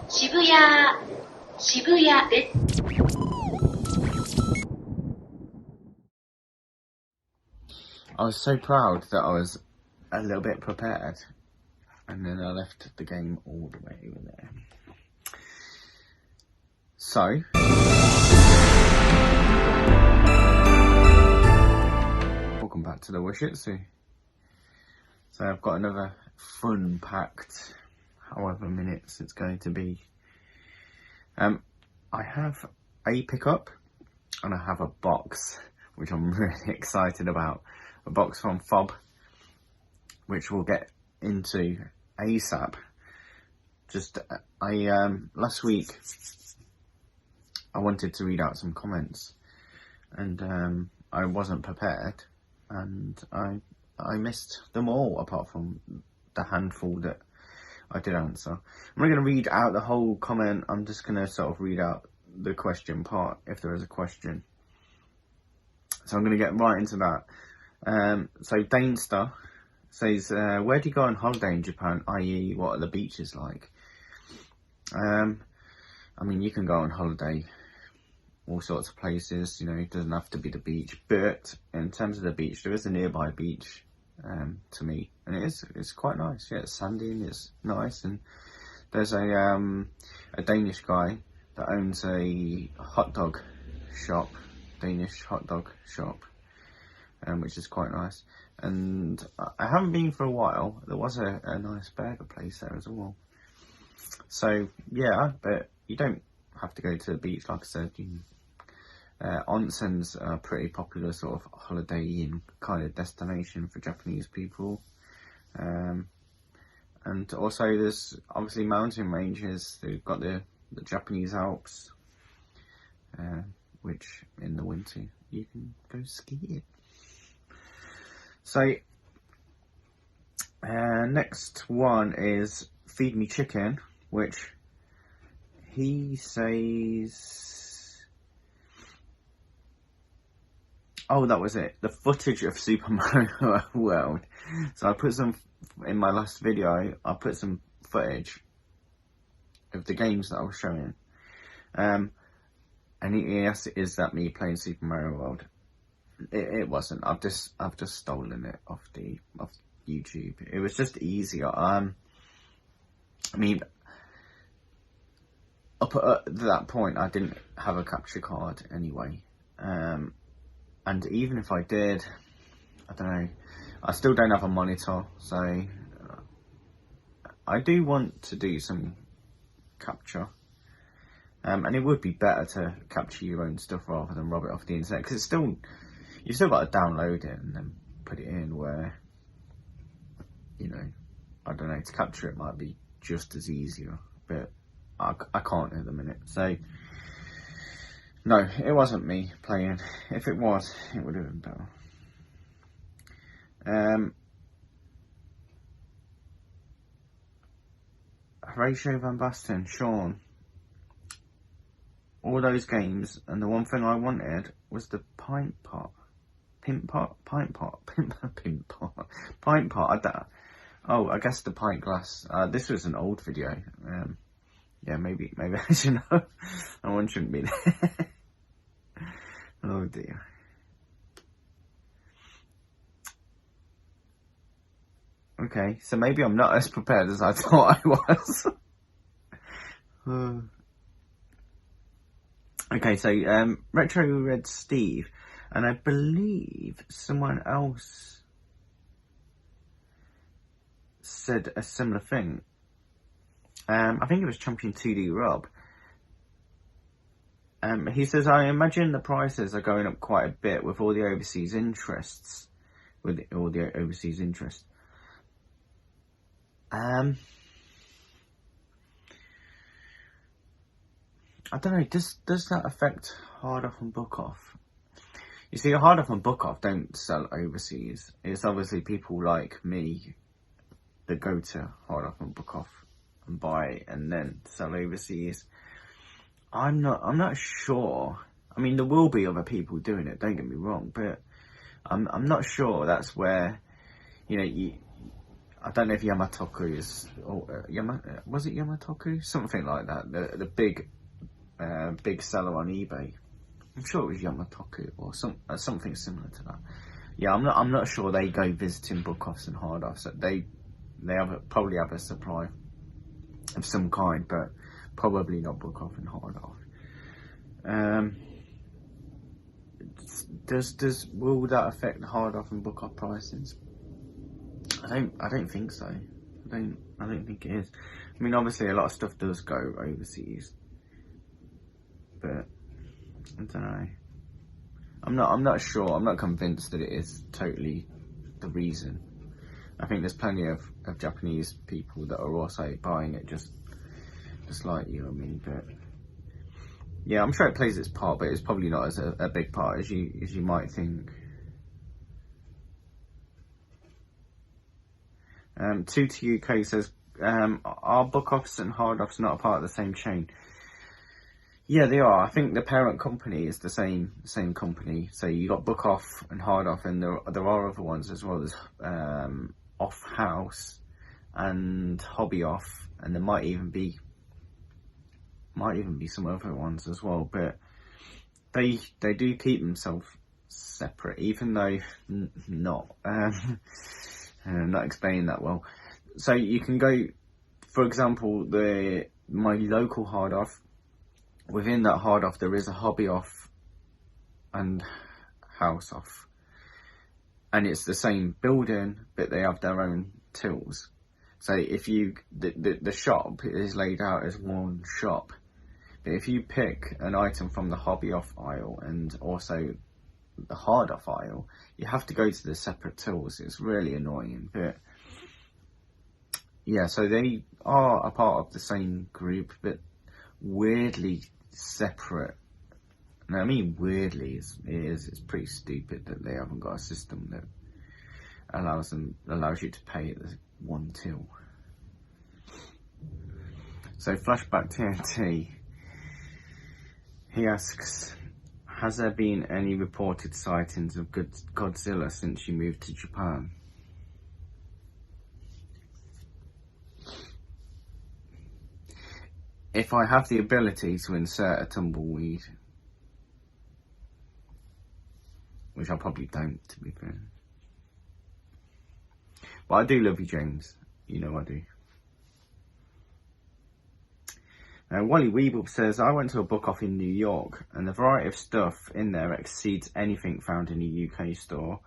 渋谷、渋谷です。I was so proud that I was a little bit prepared, and then I left the game all the way over there. So, welcome back to the Washitsu. So I've got another fun-packed, however minutes it's going to be. I have a pickup, and I have a box, which I'm really excited about. A box from Fob, which we'll get into ASAP. Last week I wanted to read out some comments, and I wasn't prepared, and I missed them all apart from the handful that I did answer. I'm not going to read out the whole comment. I'm just going to sort of read out the question part if there is a question. So I'm going to get right into that. So Danester says, where do you go on holiday in Japan, i.e. what are the beaches like? I mean, you can go on holiday all sorts of places, you know, it doesn't have to be the beach, but in terms of the beach, there is a nearby beach to me, and it's quite nice. Yeah, it's sandy and it's nice, and there's a Danish guy that owns a hot dog shop, Danish hot dog shop, which is quite nice. And I haven't been for a while. There was a nice burger place there as well. So yeah, but you don't have to go to the beach. Like I said, onsens are a pretty popular sort of holiday inn kind of destination for Japanese people. And also there's obviously mountain ranges. They've got the Japanese Alps, which in the winter you can go skiing. So, next one is Feed Me Chicken, which he says, oh, that was it, the footage of Super Mario World. So I put some, in my last video, I put some footage of the games that I was showing. And he asked, is that me playing Super Mario World? It wasn't. I've just stolen it off YouTube. It was just easier. I mean, up at that point, I didn't have a capture card anyway. And even if I did, I don't know. I still don't have a monitor, so I do want to do some capture. And it would be better to capture your own stuff rather than rob it off the internet, because it's still, you've still got to download it and then put it in where, you know, I don't know, to capture it might be just as easier, but I can't at the minute. So, no, it wasn't me playing. If it was, it would have been better. Horatio Van Basten, Sean. All those games, and the one thing I wanted was the pint pot. Pint pot? Pint pot. Oh, I guess the pint glass. This was an old video. Yeah, maybe I should know. That one shouldn't be there. Oh dear. Okay, so maybe I'm not as prepared as I thought I was. Okay, so Retro Red Steve, and I believe someone else said a similar thing. I think it was Champion 2D Rob. He says, I imagine the prices are going up quite a bit with all the overseas interests. I don't know, does that affect Hard Off and Book Off? You see, Hard Off and Book Off don't sell overseas. It's obviously people like me that go to Hard Off and Book Off and buy and then sell overseas. I'm not sure. I mean, there will be other people doing it, don't get me wrong, but I'm not sure that's where, you know, I don't know if Yamatoku is, or was it Yamatoku? Something like that. The big seller on eBay. I'm sure it was Yamatoku or something similar to that. Yeah, I'm not sure they go visiting book offs and hard offs. They probably have a supply of some kind, but probably not book off and hard off. Will that affect the hard off and book off pricings? I don't think so. I don't think it is. I mean, obviously a lot of stuff does go overseas, but I don't know. I'm not sure. I'm not convinced that it is totally the reason. I think there's plenty of Japanese people that are also buying it just like you and me, but yeah, I'm sure it plays its part, but it's probably not as a big part as you might think. 2 UK says, are book offs and hard offs not a part of the same chain? Yeah, they are. I think the parent company is the same company. So you got book off and hard off, and there are other ones as well. There's off house and hobby off, and there might even be some other ones as well. But they do keep themselves separate, even though not explaining that well. So you can go, for example, my local hard off. Within that hard off, there is a hobby off and house off, and it's the same building, but they have their own tills. So if the shop is laid out as one shop, but if you pick an item from the hobby off aisle and also the hard off aisle, you have to go to the separate tills. It's really annoying, but yeah, so they are a part of the same group, but weirdly separate. And I mean weirdly, it's pretty stupid that they haven't got a system that allows you to pay at the one till. So flashback TNT, he asks, has there been any reported sightings of Godzilla since you moved to Japan? If I have the ability to insert a tumbleweed, which I probably don't, to be fair. But I do love you, James. You know I do. Wally Weeble says, I went to a book off in New York, and the variety of stuff in there exceeds anything found in a UK store.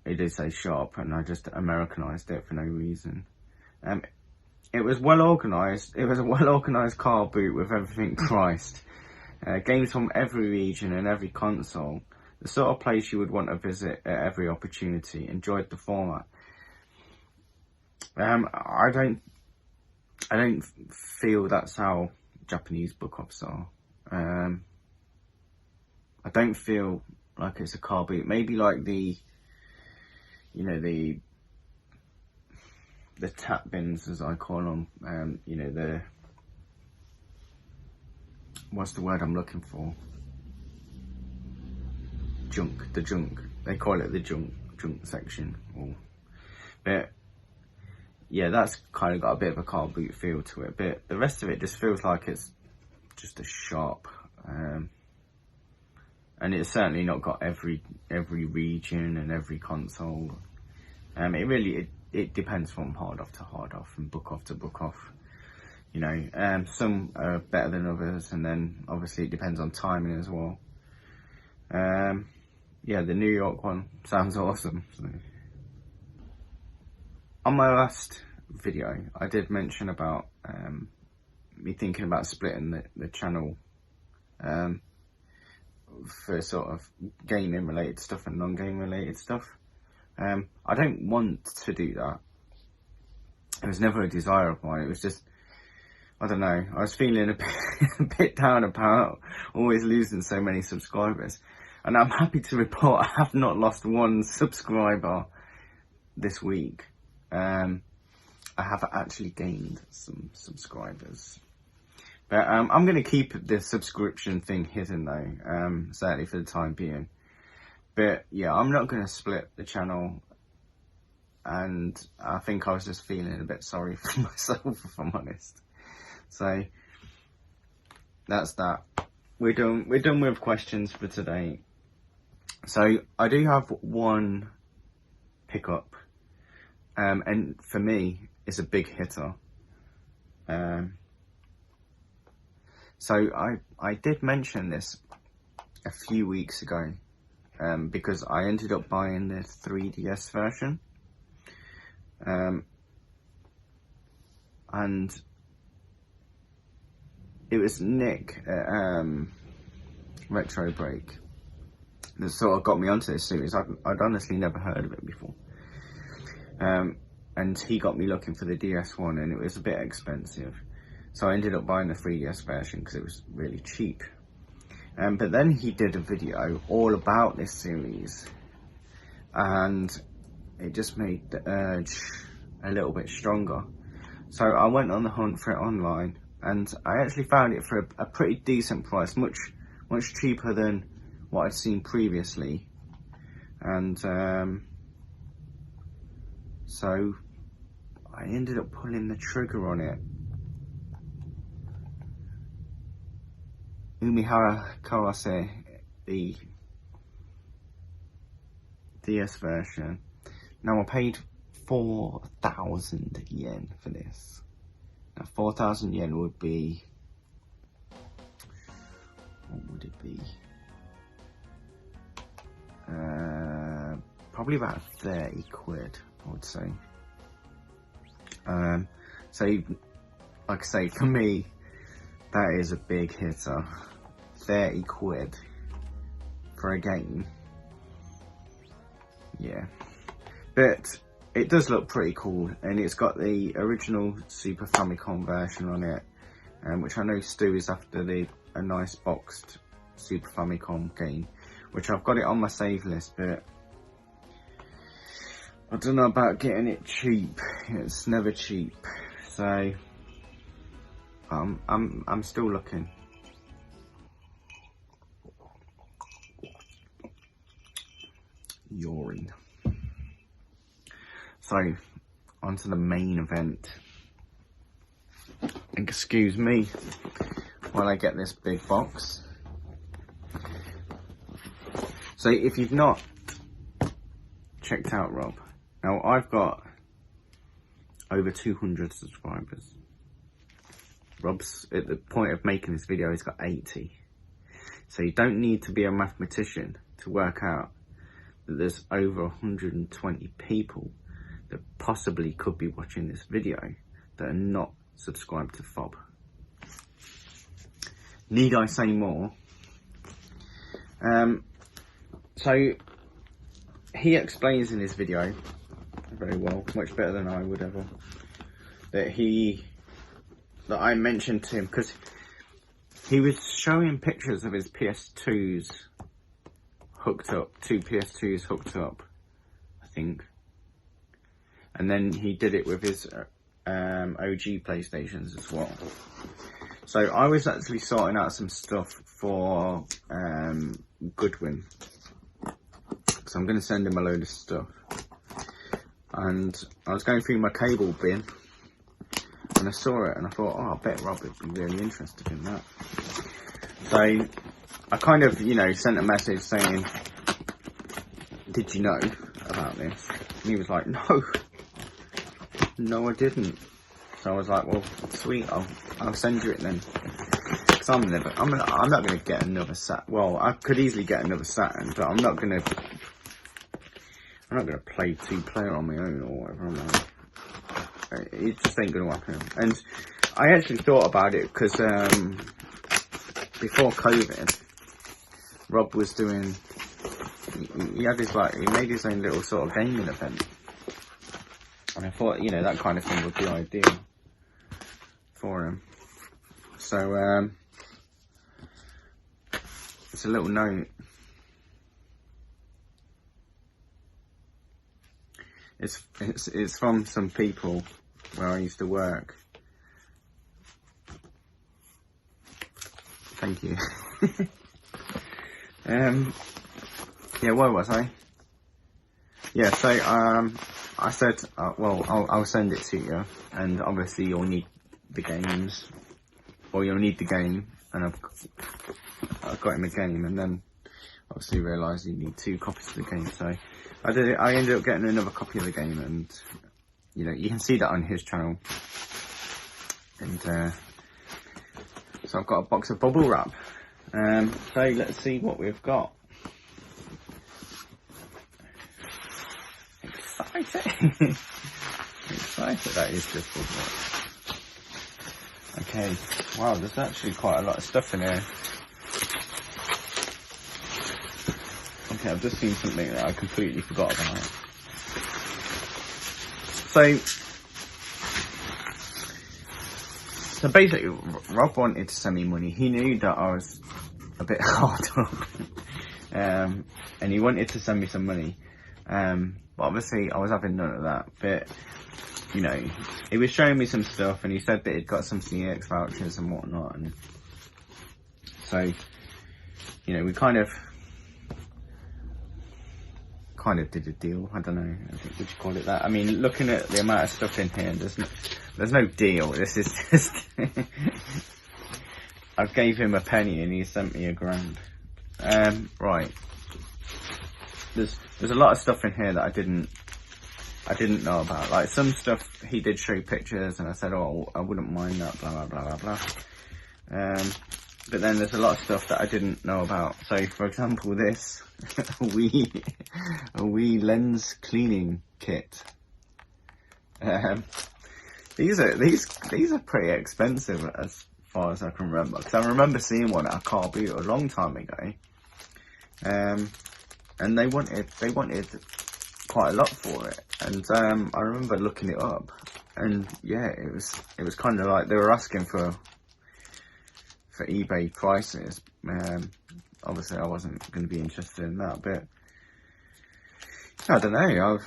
It did say shop, and I just Americanized it for no reason. It was well organised. It was a well organised car boot with everything priced. Games from every region and every console. The sort of place you would want to visit at every opportunity. Enjoyed the format. I don't feel that's how Japanese book offs are. I don't feel like it's a car boot. Maybe like the tap bins, as I call them, what's the word I'm looking for? The junk. They call it the junk section. But yeah, that's kind of got a bit of a car boot feel to it. But the rest of it just feels like it's just a shop. And it's certainly not got every region and every console. It depends from hard off to hard off and book off to book off. Some are better than others, and then obviously it depends on timing as well. Yeah, the New York one sounds awesome. So. On my last video, I did mention about me thinking about splitting the channel for sort of gaming related stuff and non-game related stuff. I don't want to do that. It was never a desire of mine. It was just, I don't know, I was feeling a bit down about always losing so many subscribers. And I'm happy to report I have not lost one subscriber this week. I have actually gained some subscribers. But I'm going to keep the subscription thing hidden though, certainly for the time being. But yeah, I'm not going to split the channel. and I think I was just feeling a bit sorry for myself, if I'm honest. So that's that. We're done with questions for today. So I do have one pickup, and for me, it's a big hitter. So I did mention this a few weeks ago, because I ended up buying the 3DS version, and it was Nick at Retro Break that sort of got me onto this series. I'd honestly never heard of it before, and he got me looking for the DS one, and it was a bit expensive, so I ended up buying the 3DS version because it was really cheap. But then he did a video all about this series, and it just made the urge a little bit stronger. So I went on the hunt for it online, and I actually found it for a pretty decent price, much cheaper than what I'd seen previously. And so I ended up pulling the trigger on it. Umihara Kawase, the DS version. Now I paid 4,000 yen for this. Now 4,000 yen would be, what would it be? Probably about 30 quid, I would say. So like I say, for me, that is a big hitter. 30 quid for a game. Yeah. But it does look pretty cool, and it's got the original Super Famicom version on it, which I know Stu is after a nice boxed Super Famicom game, which I've got it on my save list, but I don't know about getting it cheap. It's never cheap. So I'm still looking. Yawning. So, on to the main event. Excuse me while I get this big box. So, if you've not checked out Rob, now I've got over 200 subscribers. Rob's, at the point of making this video, he's got 80. So you don't need to be a mathematician to work out that there's over 120 people that possibly could be watching this video that are not subscribed to Fob. Need I say more? So he explains in his video very well, much better than I would ever, that I mentioned to him, because he was showing pictures of his PS2s hooked up, two PS2s hooked up, I think. And then he did it with his OG PlayStations as well. So I was actually sorting out some stuff for Goodwin. So I'm going to send him a load of stuff. And I was going through my cable bin, and I saw it, and I thought, oh, I bet Rob would be really interested in that. So I kind of, sent a message saying, did you know about this? And he was like, no, I didn't. So I was like, well, sweet, I'll send you it then. Because I'm not going to get another Saturn. Well, I could easily get another Saturn, but I'm not going to play 2-player on my own or whatever. It just ain't going to happen. And I actually thought about it because before COVID, Rob was doing, he made his own little sort of gaming event. And I thought, that kind of thing would be ideal for him. So, it's a little note. It's from some people where I used to work. Thank you. Yeah, where was I? Yeah, so I I said, well, I'll send it to you, and obviously you'll need the games, or you'll need the game, and I've got him a game, and then obviously realised you need 2 copies of the game, so I did it. I ended up getting another copy of the game, and you know, you can see that on his channel, and so I've got a box of bubble wrap. So let's see what we've got. Exciting! Excited, that is just bubble wrap. Okay, wow, there's actually quite a lot of stuff in here. Okay, I've just seen something that I completely forgot about. So basically, Rob wanted to send me money. He knew that I was a bit hard up, and he wanted to send me some money. But obviously, I was having none of that. But you know, he was showing me some stuff, and he said that he'd got some CX vouchers and whatnot. And so, you know, we kind of did a deal. I don't know, would you call it that? I mean, looking at the amount of stuff in here, there's no deal. This is just I gave him a penny and he sent me £1,000. Right, there's a lot of stuff in here that I didn't know about. Like some stuff he did show pictures, and I said, oh, I wouldn't mind that, blah blah blah blah blah. But then there's a lot of stuff that I didn't know about. So, for example, this a wee lens cleaning kit. These are pretty expensive as far as I can remember, because I remember seeing one at a car boot a long time ago. And they wanted quite a lot for it, and I remember looking it up, and yeah, it was kind of like they were asking for eBay prices. Obviously I wasn't going to be interested in that, but I don't know,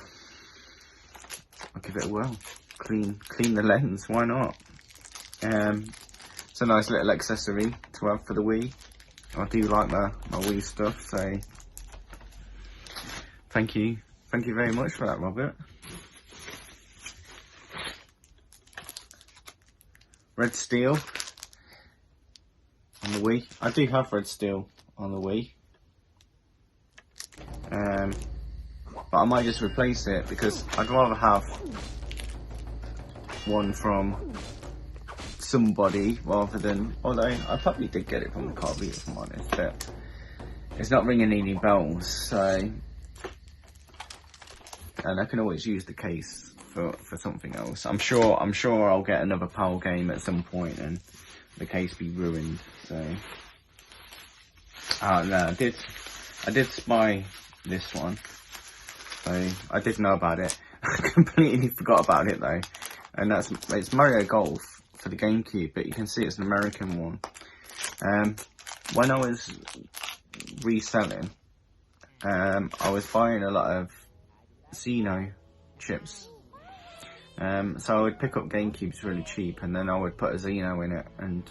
I'll give it a whirl. Clean the lens, why not? It's a nice little accessory to have for the Wii. I do like my Wii stuff, so thank you very much for that, Robert. Red Steel on the Wii. I do have Red Steel on the Wii, but I might just replace it because I'd rather have one from somebody rather than, although I probably did get it from the car boot if I'm honest, but it's not ringing any bells, so, and I can always use the case for something else. I'm sure I'll get another PAL game at some point and the case be ruined, so. No, I did spy this one, so I did know about it. I completely forgot about it though, and it's Mario Golf for the GameCube, but you can see it's an American one. When I was reselling, I was buying a lot of Xeno chips, so I would pick up GameCubes really cheap, and then I would put a Xeno in it and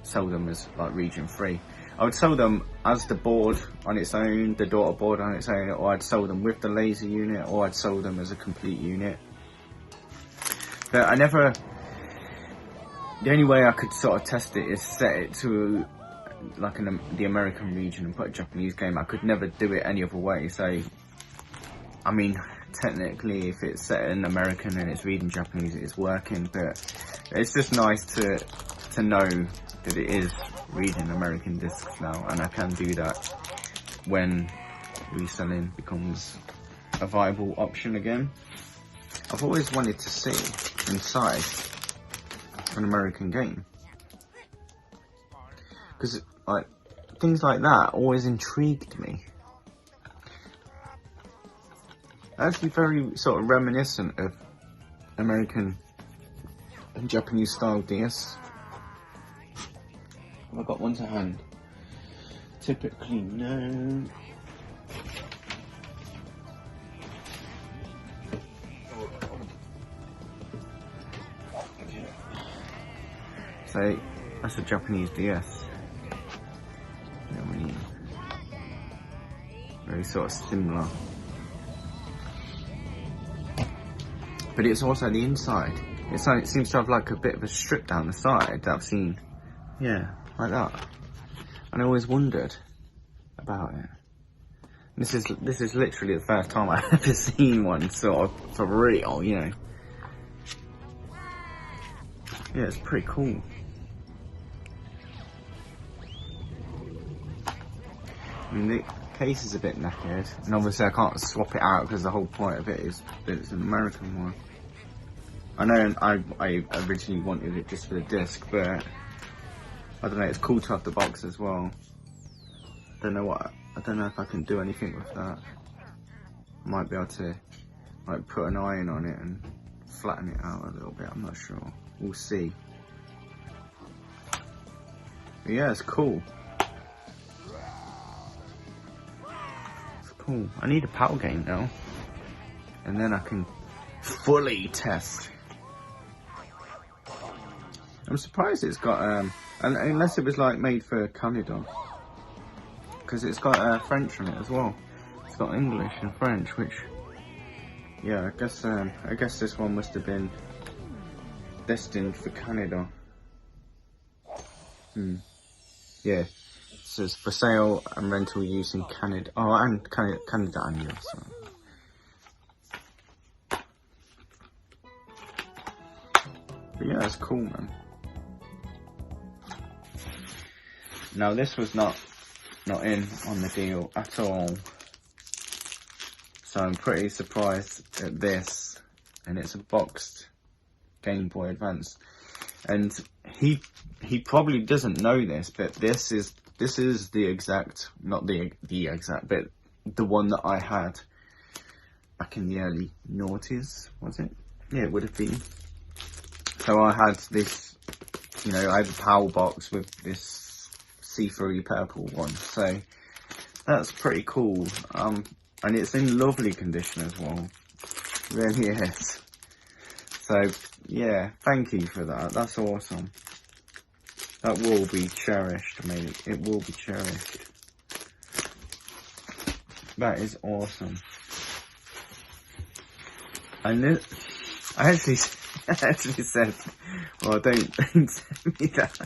sell them as like region free. I would sell them as the board on its own, the daughter board on its own, or I'd sell them with the laser unit, or I'd sell them as a complete unit. But I never, the only way I could sort of test it is set it to like the American region and put a Japanese game. I could never do it any other way, so I mean, technically if it's set in American and it's reading Japanese, it's working, but it's just nice to know that it is reading American discs now, and I can do that when reselling becomes a viable option again. I've always wanted to see inside an American game, because like things like that always intrigued me. Actually very sort of reminiscent of American and Japanese style DS. Have I got one to hand? Typically, no. Okay. So, that's a Japanese DS. I mean, very sort of similar. but it's also the inside. It seems to have like a bit of a strip down the side that I've seen. Yeah, like that. And I always wondered about it. This is literally the first time I've ever seen one sort of for real, you know. Yeah, it's pretty cool. I mean, the case is a bit knackered, and obviously I can't swap it out because the whole point of it is that it's an American one. I know I originally wanted it just for the disc, but I don't know, it's cool to have the box as well. I don't know if I can do anything with that. I might be able to like put an iron on it and flatten it out a little bit, I'm not sure. We'll see. But yeah, it's cool. It's cool. I need a PAL game now. And then I can fully test. I'm surprised it's got, unless it was like made for Canada. Because it's got French on it as well. It's got English and French, which, yeah, I guess this one must have been destined for Canada. Yeah, it says for sale and rental use in Canada. Oh, and Canada and US. But yeah, it's cool, man. Now this was not in on the deal at all, so I'm pretty surprised at this. And it's a boxed Game Boy Advance, and he probably doesn't know this, but this is the exact, not the exact, but the one that I had back in the early noughties, was it? Yeah, it would have been. So I had this, you know, I had a PAL box with this see-through purple one, so that's pretty cool. And it's in lovely condition as well, it really is. So yeah, thank you for that. That's awesome. That will be cherished, mate. It will be cherished. That is awesome. And this, I actually said, well, don't send me that.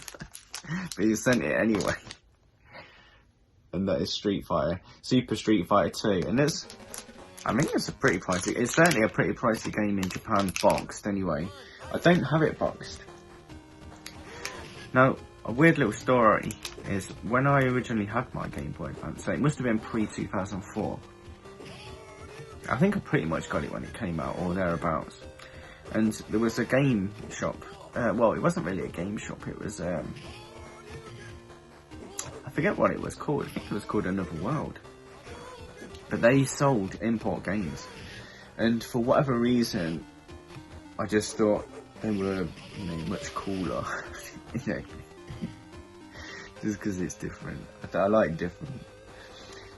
But you sent it anyway. And that is Street Fighter. Super Street Fighter 2. And it's, I mean, it's a pretty pricey, it's certainly a pretty pricey game in Japan boxed anyway. I don't have it boxed. Now, a weird little story is when I originally had my Game Boy Advance, so it must have been pre-2004. I think I pretty much got it when it came out, or thereabouts. And there was a game shop, well, it wasn't really a game shop, it was, I forget what it was called, I think it was called Another World. But they sold import games, and for whatever reason, I just thought they were, you know, much cooler, you know, just because it's different. I like different.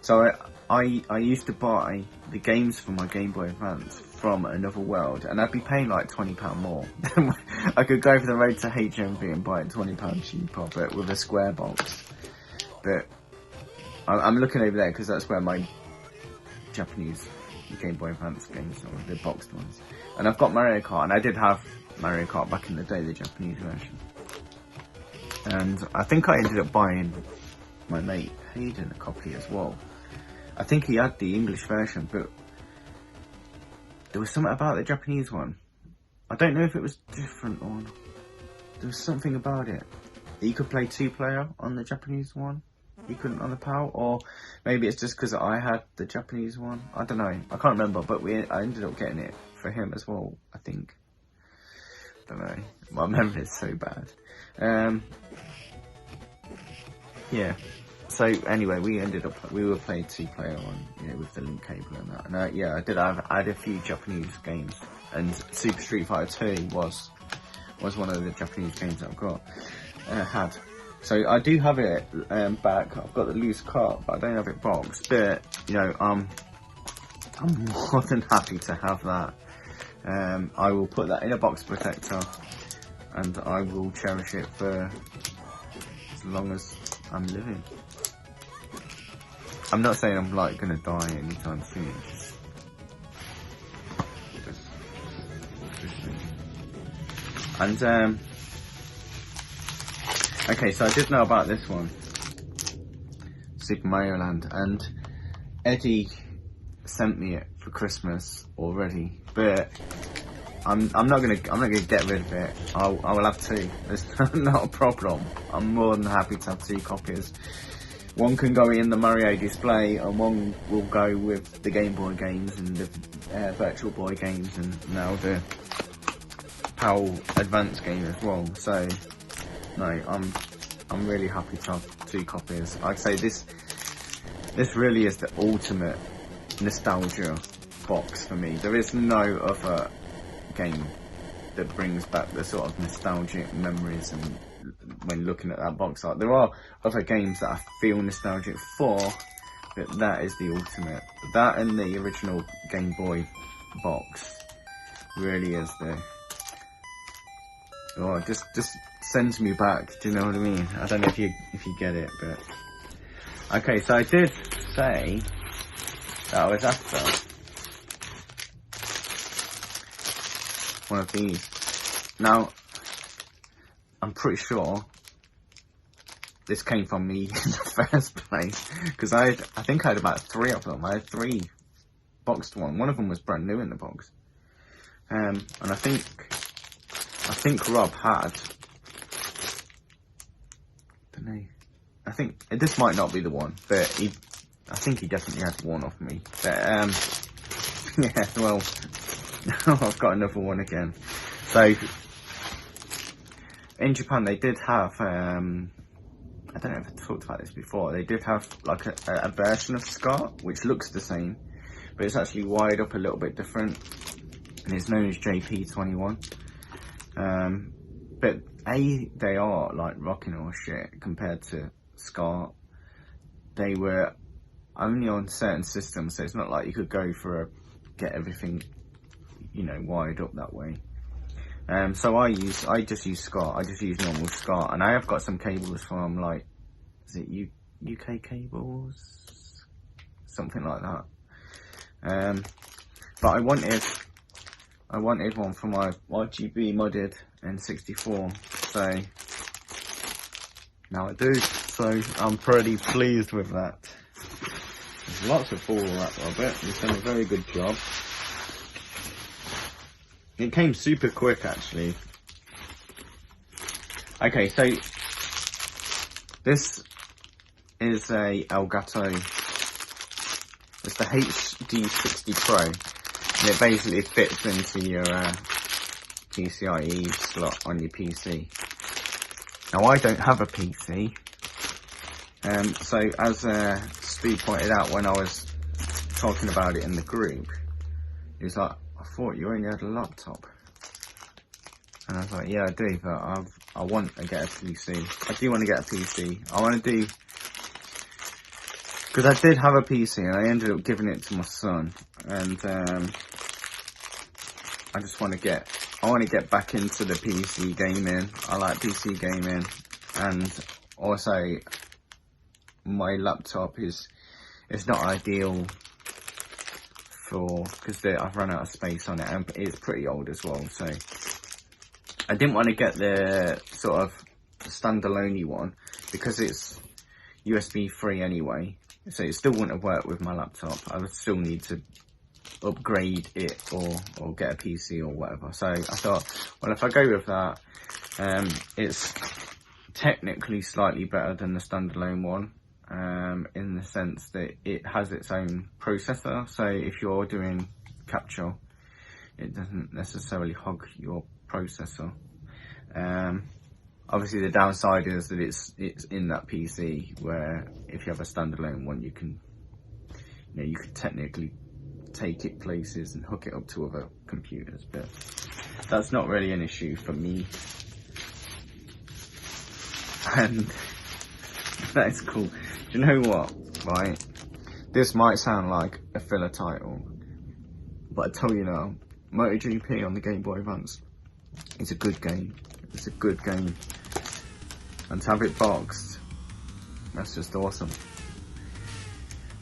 So I used to buy the games for my Game Boy Advance from Another World, and I'd be paying like £20 more. I could go for the road to HMV and buy it £20 cheaper, but with a square box. But I'm looking over there because that's where my Japanese Game Boy Advance games are, the boxed ones. And I've got Mario Kart, and I did have Mario Kart back in the day, the Japanese version. And I think I ended up buying my mate Hayden a copy as well. I think he had the English version, but there was something about the Japanese one. I don't know if it was different or not. There was something about it. You could play 2-player on the Japanese one. You couldn't on the PAL, or maybe it's just because I had the Japanese one. I don't know. I can't remember, but I ended up getting it for him as well, I think. Don't know. My memory is so bad. Yeah. So anyway, we were playing 2-player on, you know, with the link cable and that. And yeah, I had a few Japanese games, and Super Street Fighter 2 was one of the Japanese games that I've got had. So I do have it back. I've got the loose cart, but I don't have it boxed. But you know, I'm more than happy to have that. I will put that in a box protector, and I will cherish it for as long as I'm living. I'm not saying I'm like gonna die anytime soon. And okay, so I did know about this one, Super Mario Land, and Eddie sent me it for Christmas already, but I'm not gonna get rid of it. I will have two. It's not a problem. I'm more than happy to have two copies. One can go in the Mario display, and one will go with the Game Boy games and the Virtual Boy games, and now the PAL Advance game as well. So no, I'm really happy to have two copies. I'd say this really is the ultimate nostalgia box for me. There is no other game that brings back the sort of nostalgic memories, and when looking at that box art, there are other games that I feel nostalgic for, but that is the ultimate. That and the original Game Boy box really is the, oh, just sends me back. Do you know what I mean? I don't know if you get it, but okay. So I did say that I was after one of these. Now, I'm pretty sure this came from me in the first place, because I think I had about 3 of them. I had 3 boxed one. One of them was brand new in the box, and I think Rob had. Don't know. I think this might not be the one, but I think he definitely had one off me. But yeah, well, I've got another one again. So in Japan, they did have, I don't know if I talked about this before, they did have like a version of Scott, which looks the same, but it's actually wired up a little bit different, and it's known as JP21. But they are like rocking or shit compared to Scott. They were only on certain systems, so it's not like you could go for get everything, you know, wired up that way. So I just use Scott. I just use normal Scott, and I have got some cables from, like, is it UK cables, something like that. But I wanted one for my RGB modded N64, so now I do. So I'm pretty pleased with that. There's lots of ball wrap, Robert. You've done a very good job. It came super quick, actually. Okay, so this is a Elgato. It's the HD60 Pro, and it basically fits into your PCIe slot on your PC. Now, I don't have a PC, so as Stu pointed out when I was talking about it in the group, he was like, I thought you only had a laptop. And I was like, yeah, I do, but I want to get a PC. I do want to get a PC. I want to do, because I did have a PC and I ended up giving it to my son, and I just want to get back into the PC gaming. I like PC gaming, and also my laptop is not ideal because I've run out of space on it, and it's pretty old as well, so I didn't want to get the sort of standalone one because it's USB 3 anyway, so it still wouldn't have worked with my laptop. I would still need to upgrade it or get a PC or whatever. So I thought, well, if I go with that, it's technically slightly better than the standalone one, in the sense that it has its own processor. So if you're doing capture, it doesn't necessarily hog your processor. Obviously the downside is that it's in that PC, where if you have a standalone one, you could technically take it places and hook it up to other computers, but that's not really an issue for me. And that is cool. Do you know what, right? This might sound like a filler title, but I tell you now, MotoGP on the Game Boy Advance is a good game. It's a good game. And to have it boxed, that's just awesome.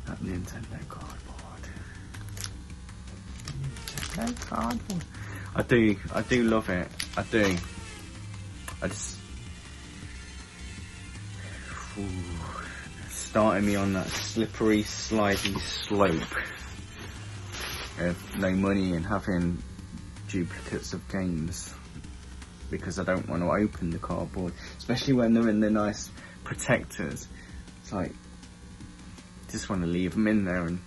That Nintendo cardboard. Nintendo cardboard. I do love it. I do. I just... Ooh, starting me on that slippery, slidey slope of no money and having duplicates of games, because I don't want to open the cardboard, especially when they're in the nice protectors. It's like, just want to leave them in there, and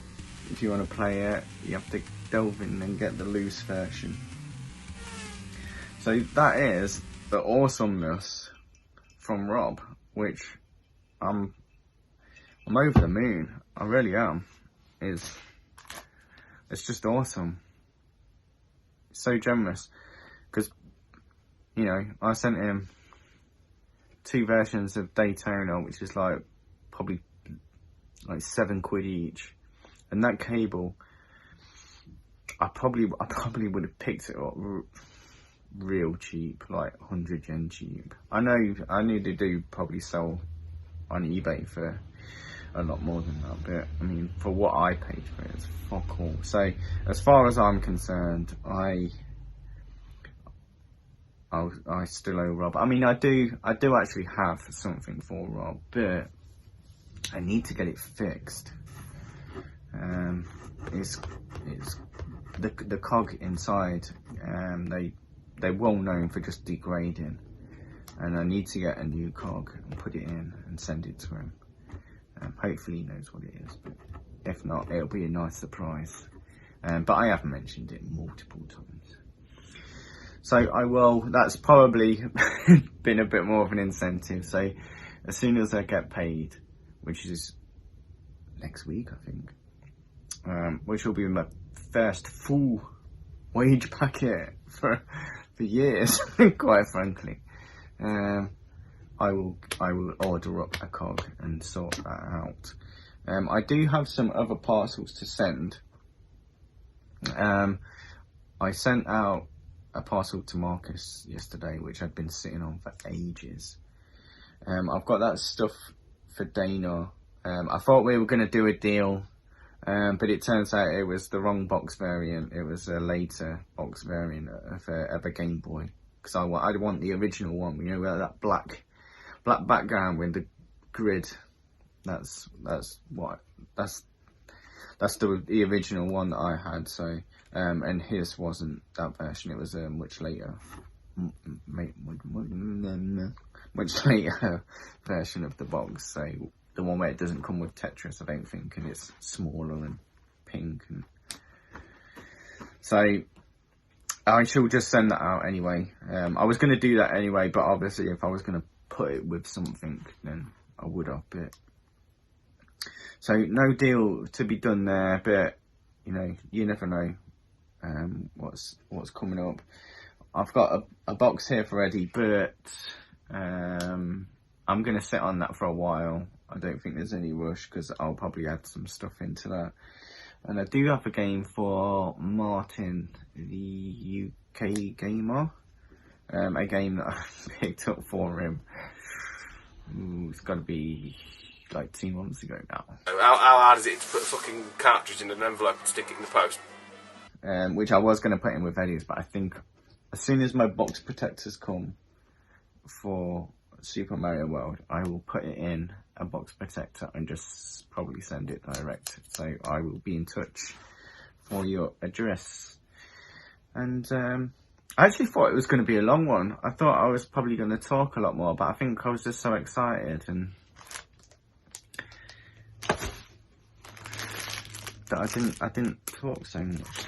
if you want to play it, you have to delve in and get the loose version. So that is the awesomeness from Rob, which I'm over the moon. I really am. It's just awesome. So generous, because, you know, I sent him 2 versions of Daytona, which is like probably like £7 each, and that cable, I probably would have picked it up real cheap, like 100 yen cheap. I know they do probably sell on eBay for a lot more than that, but I mean, for what I paid for it, it's fuck all. So as far as I'm concerned, I still owe Rob. I mean, I do actually have something for Rob, but I need to get it fixed. It's the cog inside. They're well known for just degrading, and I need to get a new cog and put it in and send it to him. Hopefully he knows what it is, but if not, it'll be a nice surprise. But I have mentioned it multiple times, so I will. That's probably been a bit more of an incentive. So as soon as I get paid, which is next week, I think, which will be my first full wage packet for years, quite frankly, I will order up a cog and sort that out. I do have some other parcels to send. I sent out a parcel to Marcus yesterday, which I'd been sitting on for ages. I've got that stuff for Dana. I thought we were going to do a deal, but it turns out it was the wrong box variant. It was a later box variant of a Game Boy, because I want the original one, you know, that black background with the grid. That's the original one that I had. So and his wasn't that version. It was a much later version of the box. So the one where it doesn't come with Tetris, I don't think, and it's smaller and pink. And so I shall just send that out anyway. I was going to do that anyway, but obviously if I was going to put it with something, then I would have. But so no deal to be done there, but you know, you never know what's coming up. I've got a box here for Eddie, but I'm going to sit on that for a while. I don't think there's any rush, because I'll probably add some stuff into that. And I do have a game for Martin, the UK gamer. A game that I picked up for him. Ooh, it's got to be like 2 months ago now. How hard is it to put a fucking cartridge in an envelope and stick it in the post? Which I was going to put in with Eddie's, but I think as soon as my box protectors come for Super Mario World, I will put it in a box protector and just probably send it direct. So I will be in touch for your address. And I actually thought it was going to be a long one. I thought I was probably going to talk a lot more, but I think I was just so excited and that I didn't talk so much.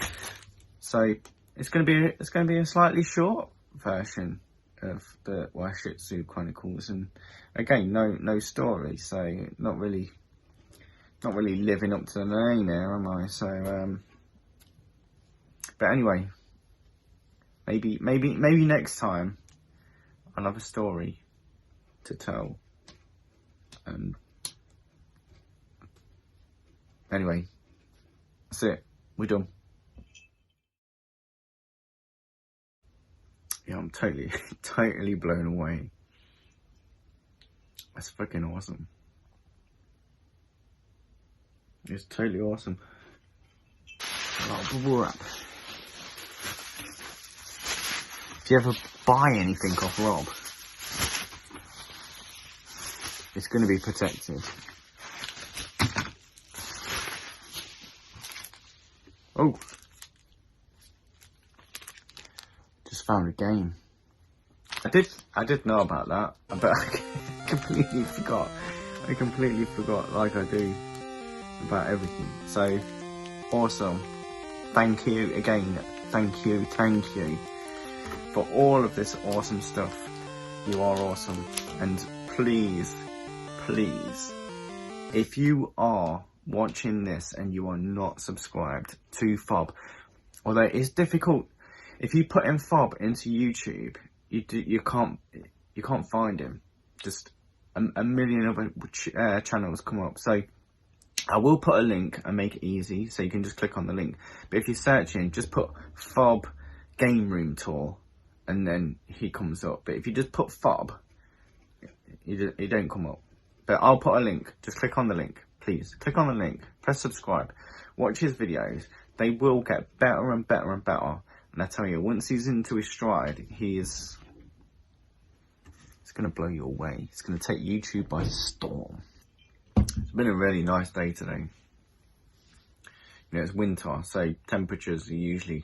So it's going to be a slightly short version of the Washitsu Chronicles, and again, no story, so not really living up to the name here, am I? So but anyway, maybe next time I'll have a story to tell. And anyway, that's it, we're done. Yeah, I'm totally blown away. That's fucking awesome. It's totally awesome. A lot of bubble wrap. If you ever buy anything off Rob, It's going to be protected. Oh. Just found a game. I did know about that, but I completely forgot. I completely forgot, like I do, about everything. So, awesome. Thank you again. Thank you for all of this awesome stuff. You are awesome. And please, if you are watching this and you are not subscribed to Fob, although it is difficult, if you put in Fob into YouTube, you can't find him. Just a million other channels come up. So I will put a link and make it easy, so you can just click on the link. But if you're searching, just put Fob Game Room Tour, and then he comes up. But if you just put Fob, he don't come up. But I'll put a link. Just click on the link, please. Click on the link. Press subscribe. Watch his videos. They will get better and better and better. And I tell you, once he's into his stride, it's going to blow you away. It's going to take YouTube by storm. It's been a really nice day today. You know, it's winter, so temperatures are usually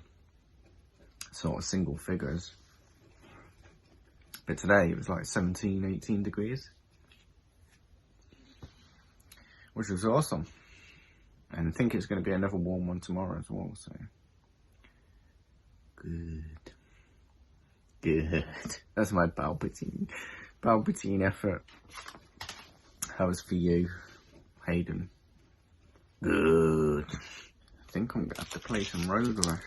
sort of single figures. But today it was like 17, 18 degrees. Which was awesome. And I think it's going to be another warm one tomorrow as well, so. Good. That's my Palpatine effort. How was for you, Hayden? Good. I think I'm going to have to play some Road Rush.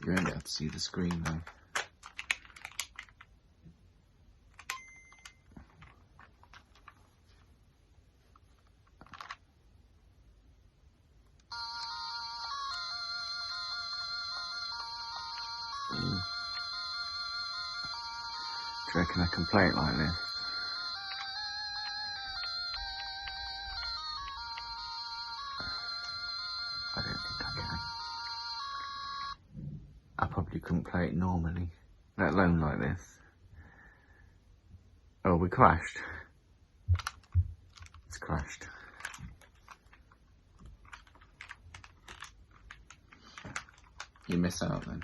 You won't be able to see the screen though. Do you reckon I can play it like this? I don't think I can. I probably couldn't play it normally, let alone like this. Oh, we crashed. It's crashed. You miss out then.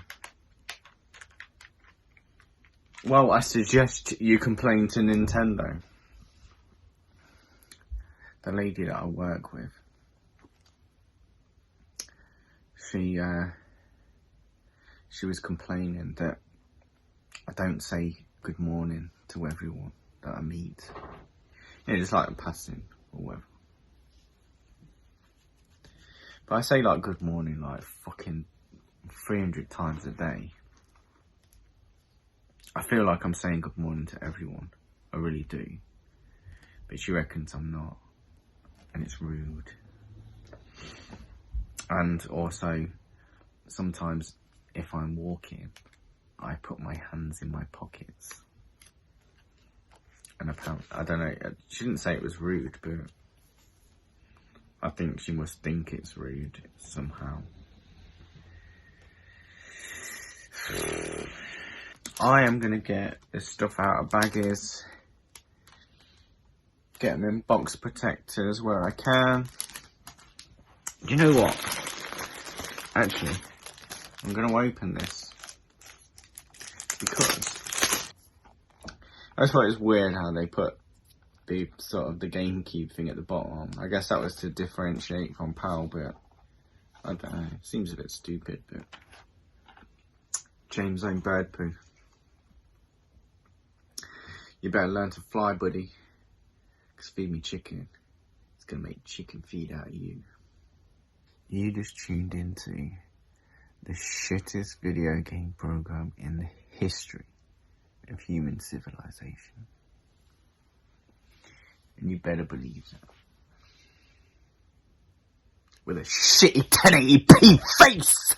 Well, I suggest you complain to Nintendo. The lady that I work with. She was complaining that I don't say good morning to everyone that I meet. You know, just like passing or whatever. But I say like good morning like fucking 300 times a day. I feel like I'm saying good morning to everyone. I really do. But she reckons I'm not. And it's rude. And also, sometimes if I'm walking, I put my hands in my pockets. And apparently, I don't know, she didn't say it was rude, but I think she must think it's rude somehow. I am going to get this stuff out of baggies, get them in box protectors where I can. Do you know what? Actually, I'm going to open this because I thought it's weird how they put the sort of the GameCube thing at the bottom. I guess that was to differentiate from PAL, but I don't know. It seems a bit stupid, but James own bird poo. You better learn to fly, buddy. Because feed me chicken. It's going to make chicken feed out of you. You just tuned into the shittest video game program in the history of human civilization. And you better believe that. With a shitty 1080p face!